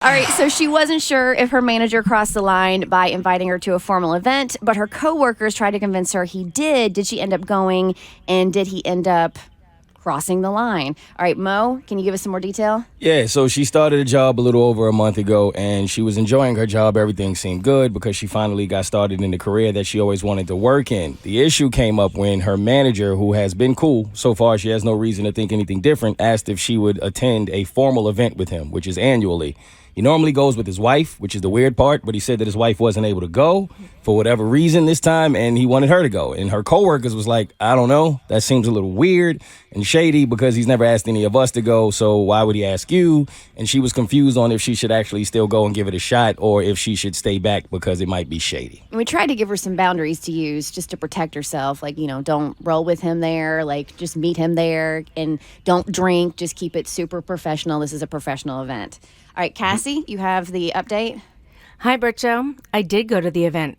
All right, so she wasn't sure if her manager crossed the line by inviting her to a formal event, but her coworkers tried to convince her he did. Did she end up going, and did he end up crossing the line? All right, Mo, can you give us some more detail? Yeah, so she started a job a little over a month ago, and she was enjoying her job. Everything seemed good because she finally got started in the career that she always wanted to work in. The issue came up when her manager, who has been cool so far, she has no reason to think anything different, asked if she would attend a formal event with him, which is annually. He normally goes with his wife, which is the weird part, but he said that his wife wasn't able to go for whatever reason this time, and he wanted her to go. And her coworkers was like, I don't know, that seems a little weird and shady because he's never asked any of us to go, so why would he ask you? And she was confused on if she should actually still go and give it a shot or if she should stay back because it might be shady. And we tried to give her some boundaries to use just to protect herself. Like, don't roll with him there. Like, just meet him there and don't drink. Just keep it super professional. This is a professional event. All right, Cassie, you have the update. Hi, Bert Show. I did go to the event.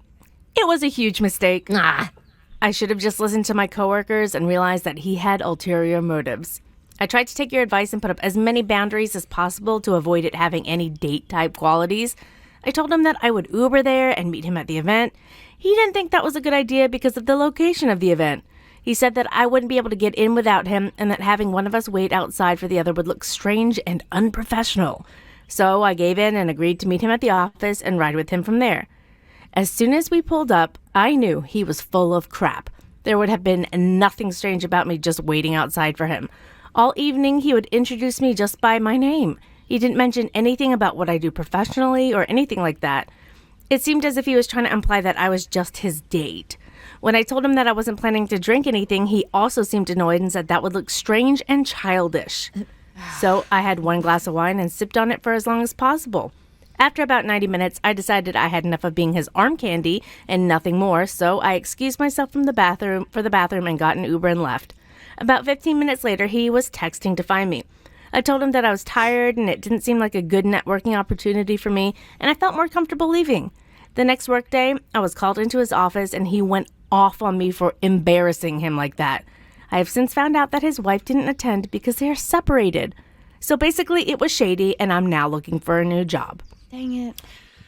It was a huge mistake. I should have just listened to my coworkers and realized that he had ulterior motives. I tried to take your advice and put up as many boundaries as possible to avoid it having any date-type qualities. I told him that I would Uber there and meet him at the event. He didn't think that was a good idea because of the location of the event. He said that I wouldn't be able to get in without him and that having one of us wait outside for the other would look strange and unprofessional. So I gave in and agreed to meet him at the office and ride with him from there. As soon as we pulled up, I knew he was full of crap. There would have been nothing strange about me just waiting outside for him. All evening, he would introduce me just by my name. He didn't mention anything about what I do professionally or anything like that. It seemed as if he was trying to imply that I was just his date. When I told him that I wasn't planning to drink anything, he also seemed annoyed and said that would look strange and childish. So I had one glass of wine and sipped on it for as long as possible. After about 90 minutes, I decided I had enough of being his arm candy and nothing more, so I excused myself from the bathroom and got an Uber and left. About 15 minutes later, he was texting to find me. I told him that I was tired and it didn't seem like a good networking opportunity for me, and I felt more comfortable leaving. The next workday, I was called into his office and he went off on me for embarrassing him like that. I have since found out that his wife didn't attend because they are separated. So basically, it was shady, and I'm now looking for a new job. Dang it.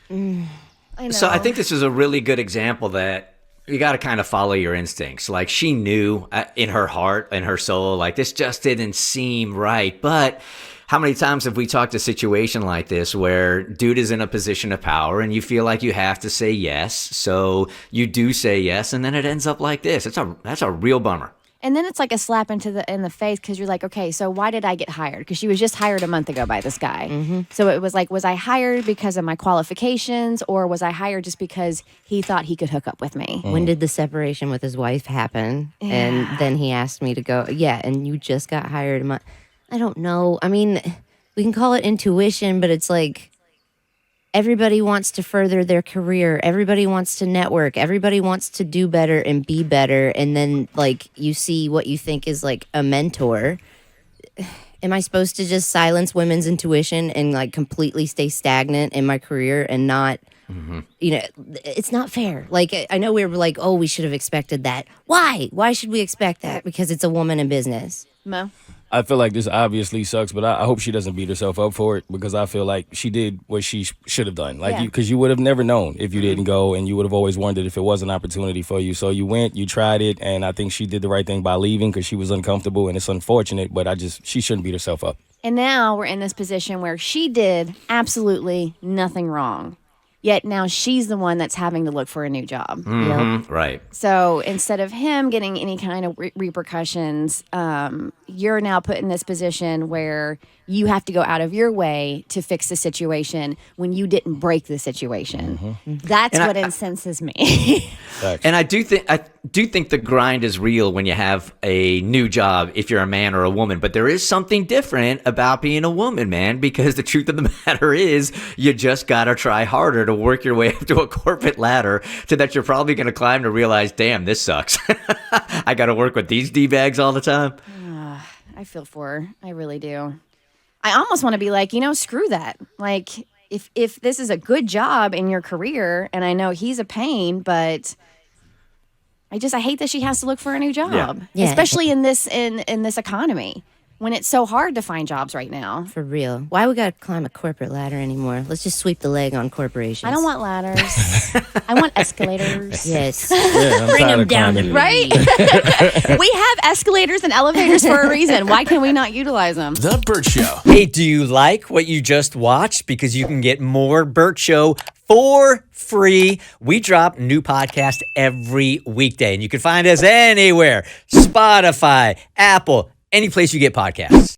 I know. So I think this is a really good example that you got to kind of follow your instincts. Like, she knew in her heart and her soul, like, this just didn't seem right. But how many times have we talked a situation like this where dude is in a position of power and you feel like you have to say yes, so you do say yes, and then it ends up like this? That's a real bummer. And then it's like a slap in the face because you're like, okay, so why did I get hired? Because she was just hired a month ago by this guy. Mm-hmm. So it was like, was I hired because of my qualifications, or was I hired just because he thought he could hook up with me? When did the separation with his wife happen? Yeah. And then he asked me to go. Yeah, and you just got hired a month. I don't know. I mean, we can call it intuition, but it's like everybody wants to further their career. Everybody wants to network. Everybody wants to do better and be better. And then, like, you see what you think is, like, a mentor. Am I supposed to just silence women's intuition and, like, completely stay stagnant in my career and not, it's not fair. Like, I know we were like, oh, we should have expected that. Why? Why should we expect that? Because it's a woman in business. Mo? I feel like this obviously sucks, but I hope she doesn't beat herself up for it because I feel like she did what she should have done. Like, because you would have never known if you didn't go, and you would have always wondered if it was an opportunity for you. So you went, you tried it, and I think she did the right thing by leaving because she was uncomfortable, and it's unfortunate, but she shouldn't beat herself up. And now we're in this position where she did absolutely nothing wrong. Yet now she's the one that's having to look for a new job. Mm-hmm. Right. So instead of him getting any kind of repercussions, you're now put in this position where you have to go out of your way to fix the situation when you didn't break the situation. Mm-hmm. That's what incenses me. And I do think the grind is real when you have a new job, if you're a man or a woman. But there is something different about being a woman, man, because the truth of the matter is you just got to try harder to work your way up to a corporate ladder to that you're probably going to climb to realize, damn, this sucks. I got to work with these D-bags all the time. I feel for her. I really do. I almost want to be like, screw that. Like, if this is a good job in your career, and I know he's a pain, but I hate that she has to look for a new job, especially in this economy. when it's so hard to find jobs right now. For real. Why we gotta climb a corporate ladder anymore? Let's just sweep the leg on corporations. I don't want ladders. I want escalators. Yes. Yeah, I'm Bring tired them of down climbing. to Right? We have escalators and elevators for a reason. Why can we not utilize them? The Bert Show. Hey, do you like what you just watched? Because you can get more Bert Show for free. We drop new podcast every weekday, and you can find us anywhere. Spotify, Apple, any place you get podcasts.